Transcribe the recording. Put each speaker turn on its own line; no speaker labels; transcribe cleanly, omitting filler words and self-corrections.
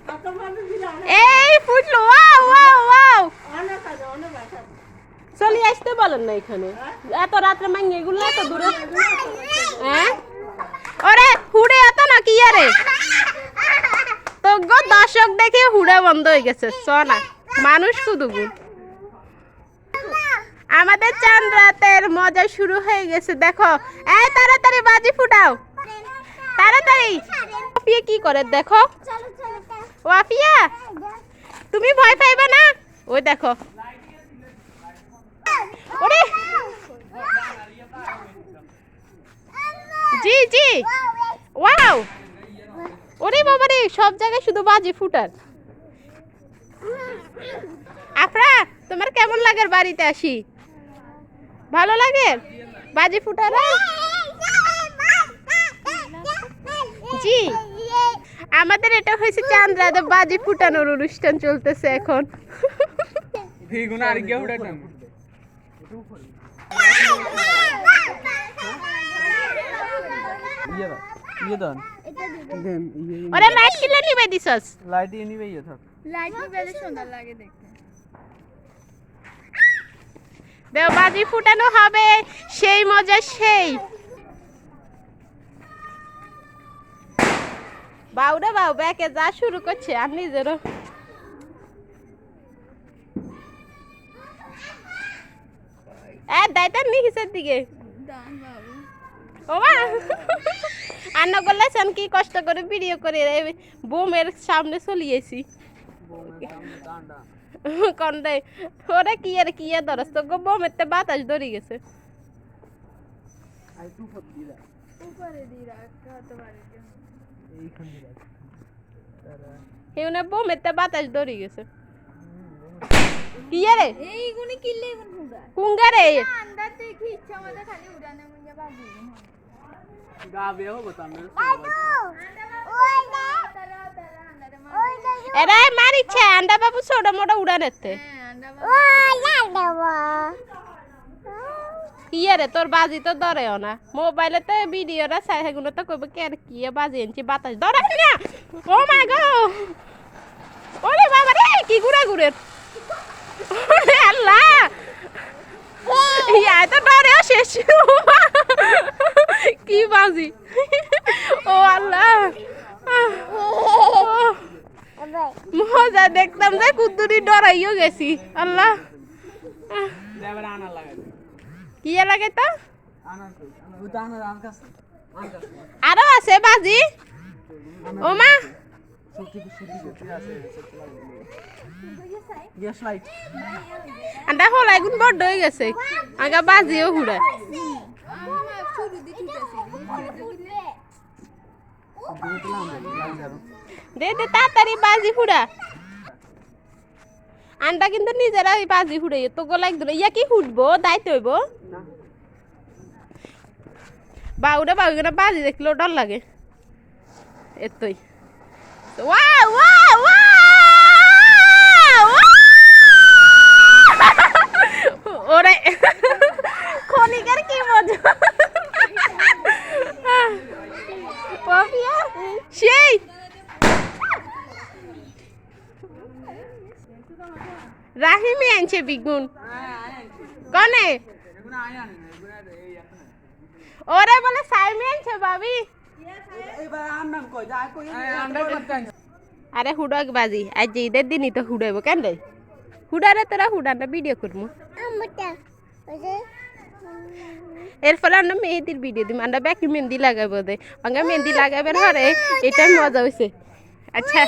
এই ফুটলো, wow wow wow, চলে আসতে বলেন না এখানে, এত রাত্রে মাঙ্গে এগুলো এত দূরে। হ্যাঁ ওরে হুড়ে এত না কি আরে, তো গো দর্শক দেখে হুড়ে বন্ধ হয়ে গেছে, চনা মানুষ কুদুগুন। আমাদের চাঁদ রাতের মজা শুরু হয়ে গেছে, দেখো এই তাড়াতাড়ি বাজি ফুটাও, তাড়াতাড়ি। ওয়াফিয়া কি করে দেখো, ওয়াফিয়া তুমি ভয় পাইবে না, ওই দেখো। ওরে জি জি ওয়াও, ওরে বাবা রে, সব জায়গায় শুধু বাজি ফুটার। আফরা তোমার কেমন লাগে বাড়িতে আসি, ভালো লাগে বাজি ফুটার? জি আমাদের এটা হয়েছে চাঁদ রাতে বাজি ফুটানোর অনুষ্ঠান চলতেছে এখন। ওরে লাইট কিলে নিবে দিছস,
লাইট নিবে থাক,
লাইট নিবে সুন্দর লাগে দেখতে।
দেও বাজি ফুটানো হবে, সেই মজা সেই। বাউরে বাউ ব্যাকে যা শুরু করছে আর নিজেরও। দায়িত্ব নিহিসের দিকে ওমা আন্না বললেছেন কি কষ্ট করে ভিডিও করে বোমের সামনে চলিয়েছি কন্ডে, ওরে কি আর কি ধরস তো বোমের তে বাতাস ধরে গেছে। হেউনে বোমের তে বাতাস ধরে গেছে। কি রে
এইগুনি কিল্লে গুন হুঙ্গা
হুঙ্গা রে
আন্দাজ দেখি ইচ্ছা মতো খালি উড়ানে মুঞ্জা বাজি
গাবে হবে তো আমরা
ওই না তারা ওই না
এরা মারিছে আন্ডা বাবু ছোট মোটা উড়ানেতে।
ও লাডবা
কি রে তোর বাজি তো ধরেও না, মোবাইলেতে ভিডিওটা চাই সেগুলো তো কইব কে আর কি বাজি এনছি বাতাস ধরে না। ও মা গো, ওরে বাবা রে কি ঘুরে ঘুরে, ওরে আল্লাহ ইয়া তো ডরেও শেষ। কি বাজি, ও আল্লাহ মজা দেখতাম যে কুদ্দুরি ডরাইও গেছি। আল্লাহ কি লাগে তো আরো আছে বাজি, ও মা আন্ডা হলাই গুণ বড় হয়ে গেছে, আগা বাজিও হুড়ে। দে দে তাড়াতাড়ি বাজি ফুড়া, আন্ডা কিন্তু নিজেরাই বাজি ফুড়ে তো গোলা একদম ইয়া কি ফুটবো দায়িত্ব হইব। বাউরা বাউরা বাজি দেখলেও ডর লাগে এতই। ওয়াও ওয়াও ওয়াও, ওরে খনিকার কি মজা, সেই রাহিমি আনছে বিগুন কনে, ওরে বলে সাইমি আনছে ভাবি। আরে হুডক বাজি আজ ঈদের দিনই তো হুডাইব কেন রে, হুডারে তোরা হুডানটা ভিডিও করবো। এর ফলে আমরা মেহেদির ভিডিও দিম, আমরা ব্যাকি মেহেন্দি লাগাবো দে, মেহেন্দি লাগাবেন হরে, এটাই মজা হয়েছে। আচ্ছা